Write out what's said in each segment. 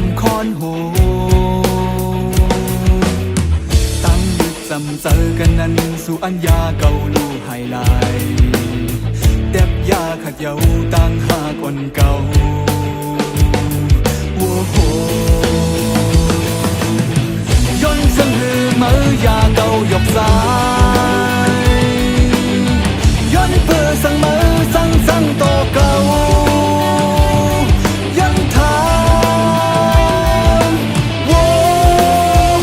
ำคอนโหตั้งยึดจำเจอกันนั้นสู่อัญญาเก่าลู่ไฮไลท์เด็บยาขัดเยาตั้งหาคนเก่าโอ้โหย้อนสังหือมือยาเก่ายกสายย้อนเพื่อสั่งมือสั่งต่อเก่ายันทางโว้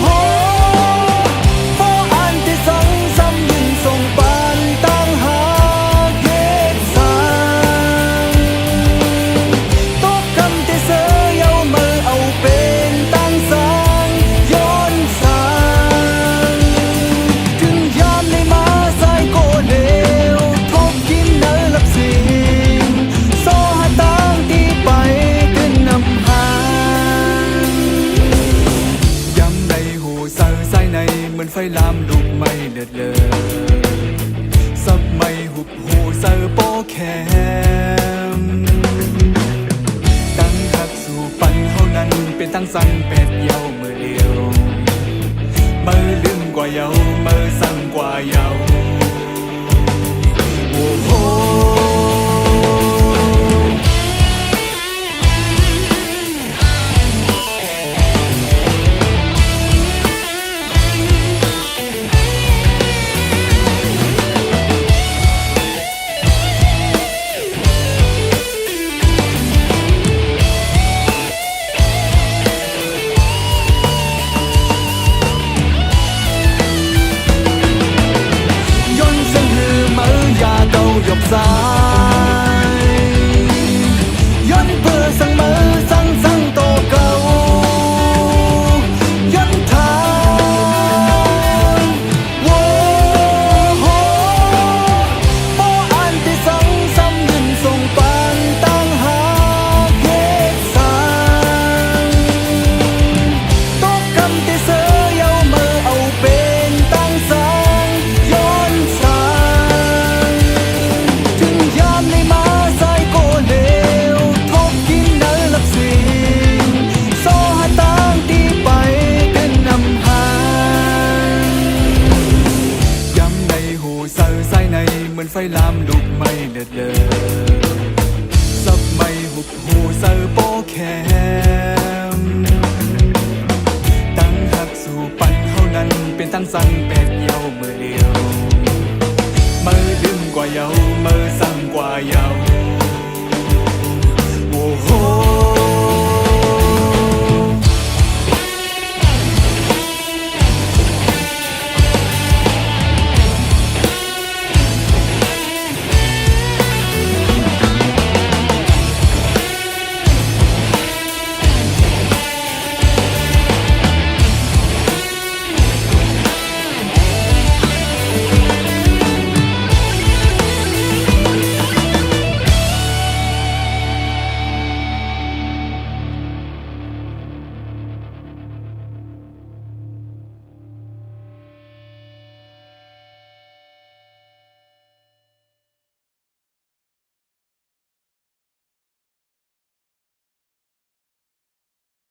โหพออ่านที่สั่งซ้ำยินส่งปานตั้งหาเย็ดสางตกคำที่เสือเยามือเอาเป็นตั้งสางย้อนสางถึงยามในมาสายโกเลวทบกินเนอหลับสิงโซหาตั้งที่ไปขึ้นนำหายำในหูเสือใส่ในเหมือนไฟลามลุกไม่เดือดเลยสับไม่หุบหูเสือโปแคมตั้งหักสู่ปันเท่านั้นเป็นตั้งสั่งเป็ดเยามือเดียวมือลืมกว่าเยามือสั่งกว่าเยาโอ้โหย้อนสังหือมือยาเก่ายกสายย้อนเพื่อสั่งมือสั่งต่อเก่ายันทางโว้โหพออ่านที่สั่งซ้ำยินส่งปานตั้งหาเย็ดสางตกคำที่เสือเยามือเอาเป็นตั้งสางย้อนสางถึงยามในมาสายโกเลวทบกินเนอหลับสิงโซหาตั้งที่ไปเป็นนำหายำในหูเสือใส่ในเหมือนไฟลามลุกไม่เดือดเลยสับไม่หุบหูเสือโปแคมตั้งหักสู่ปันเท่านั้นเป็นตั้งสั่งเป็ดเยามือเดียวมือลืมกว่าเยามือสั่งกว่าเยาโอ้โห